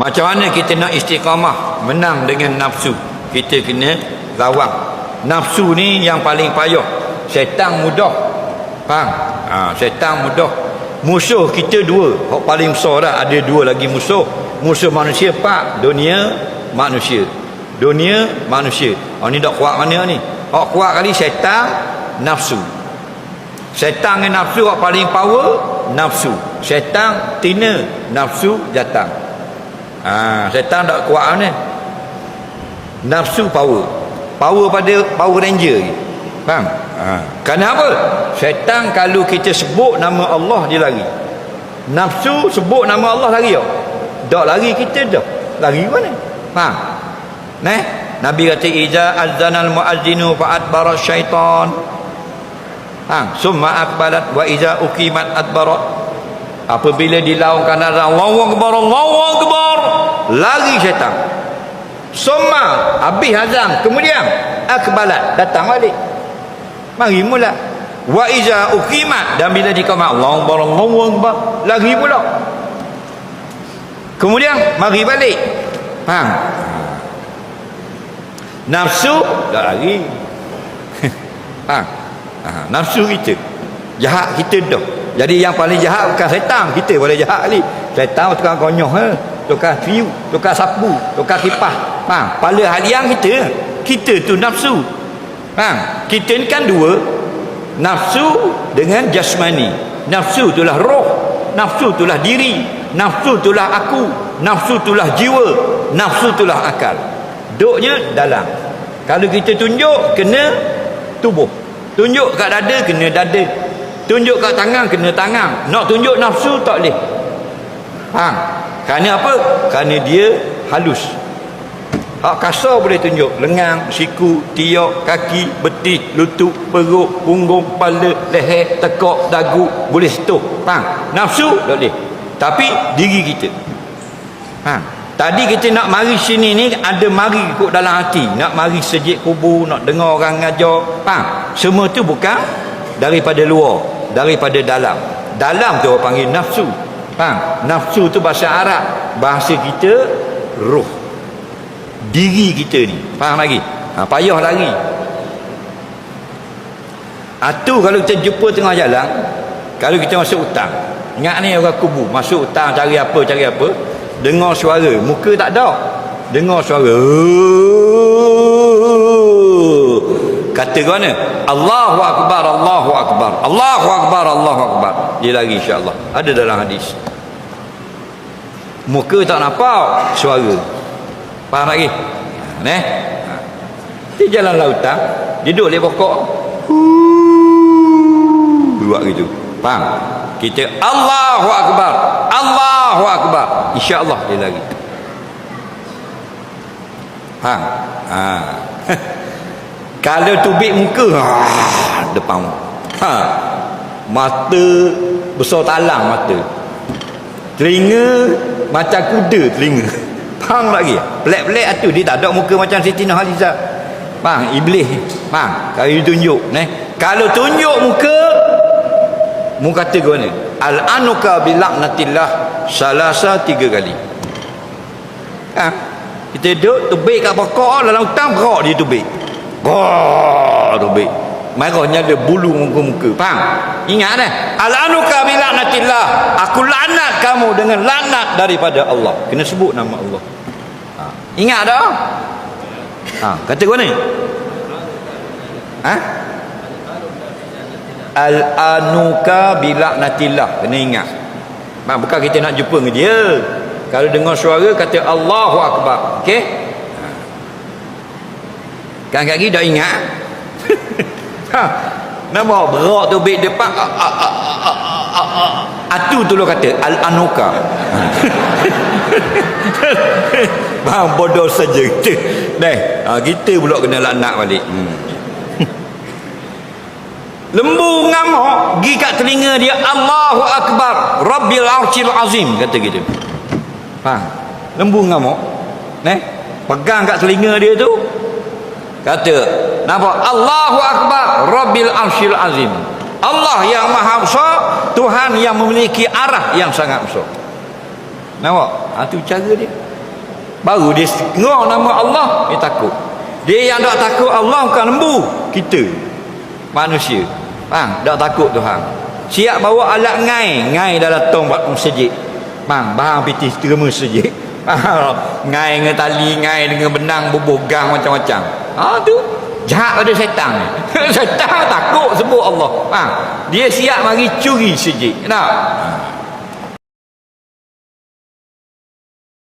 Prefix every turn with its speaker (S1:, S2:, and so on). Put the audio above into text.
S1: Macam mana kita nak istiqamah menang dengan nafsu? Kita kena lawan. Nafsu ni yang paling payah. Syaitan mudah. Faham? Syaitan mudah. Musuh kita dua. Hak paling besar dah. Ada dua lagi musuh. Musuh manusia empat. Dunia manusia. Dunia manusia. Ni tak kuat mana ni? Hak kuat kali syaitan, nafsu. Syaitan dengan nafsu hak paling power, nafsu. Syaitan tina, nafsu jatang. Syaitan tak kuat mana? Nafsu power. Power pada Power Ranger. Faham? Kenapa? Syaitan kalau kita sebut nama Allah dia lari. Nafsu sebut nama Allah lari tak? Tak lari kita dah. Lari mana? Faham? Nabi kata iza azanal muazzinu fa adbara syaitan. Summa aqbalat wa iza uqimat adbarat. Apabila dilaungkan azan Allahu akbar, lari syaitan. Summa habis azan, kemudian aqbalat, datang balik. Mari mula. Wa iza uqimat, dan bila diqamat Allahu akbar, lari pula. Kemudian mari balik. Faham? Nafsu dah lari. Nafsu kita jahat, kita dah. Jadi yang paling jahat bukan syaitan, kita boleh jahat kali. Syaitan tukang konyoh, tukang fiu, tukang sapu, tukang kipas. Pala haliang kita tu nafsu. Kita ni kan dua, nafsu dengan jasmani. Nafsu itulah roh, nafsu itulah diri, nafsu itulah aku, nafsu itulah jiwa, nafsu itulah akal. Duknya dalam. Kalau kita tunjuk, kena tubuh. Tunjuk kat dada, kena dada. Tunjuk kat tangan, kena tangan. Nak tunjuk nafsu, tak boleh. Kerana apa? Kerana dia halus. Hak kasar boleh tunjuk. Lengan, siku, tiak, kaki, betis, lutut, perut, punggung, kepala, leher, tekak, dagu, boleh sentuh. Nafsu, tak boleh. Tapi diri kita. Tadi kita nak mari sini ni, ada mari ikut dalam hati. Nak mari sejik kubur, nak dengar orang ngajar. Semua tu bukan daripada luar, daripada dalam. Dalam tu orang panggil nafsu. Nafsu tu bahasa Arab, bahasa kita roh. Diri kita ni. Faham lagi? Payah lari. Tu kalau kita jumpa tengah jalan, kalau kita masuk hutang. Ingat ni orang kubur, masuk hutang cari apa, dengar suara, muka tak ada, dengar suara, kata ke mana? Allahu akbar, Allahu akbar, Allahu akbar, Allahu akbar. Dia lagi insya-Allah. Ada dalam hadis. Muka tak nampak, suara. Faham lagi? Dia jalan lautan, duduk di pokok, buat gitu. Faham? Kita Allahu akbar, Allahu akbar, insya-Allah dia lari. Faham? Kalau tubik muka, depan. Mata besar talang mata. Telinga macam kuda telinga. Faham lagi? Pelik-pelik tu, dia tak ada muka macam Siti Nurhalizah. Faham? Iblis. Faham? Kalau dia tunjuk, kalau tunjuk muka, mu kata ke mana? Al-anuka bilaknatillah salasa 3 kali. Kita duduk tubik kat pokok dalam hutan, berak dia tubik. Tubik. Marahnya ada bulu muka-muka. Faham? Ingat Al-anuka bilaknatillah, aku laknat kamu dengan laknat daripada Allah. Kena sebut nama Allah. Ingat tak? Kata ke mana? Al-anuka bilaknatillah. Kena ingat. Bukan kita nak jumpa dengan dia. Kalau dengar suara kata Allahu akbar. Okey? Kan kaki dah ingat. Nampak berak tu beg depan. Atu tu lo kata al-anuka. Bodoh saja kita. Kita pula kena laknat balik. Lembu ngamuk pergi kat telinga dia, Allahu akbar Rabbil arsyil azim, kata gitu. Faham? Lembu ngamuk pegang kat telinga dia tu, kata nampak Allahu akbar Rabbil arsyil azim. Allah yang maha besar, Tuhan yang memiliki arah yang sangat besar. Nampak? Itu cara dia. baru dia dengar nama Allah, dia takut. Dia yang tak takut Allah bukan lembu, kita manusia. Faham? Tak takut Tuhan. Siap bawa alat ngai dalam tong buat masjid. Faham? Bahang piti terima masjid. Faham? Ngai dengan tali, ngai dengan benang, bubuh-gang macam-macam. Tu jahat pada syaitan. Syaitan takut sebut Allah. Faham? Dia siap mari curi masjid. Kenapa?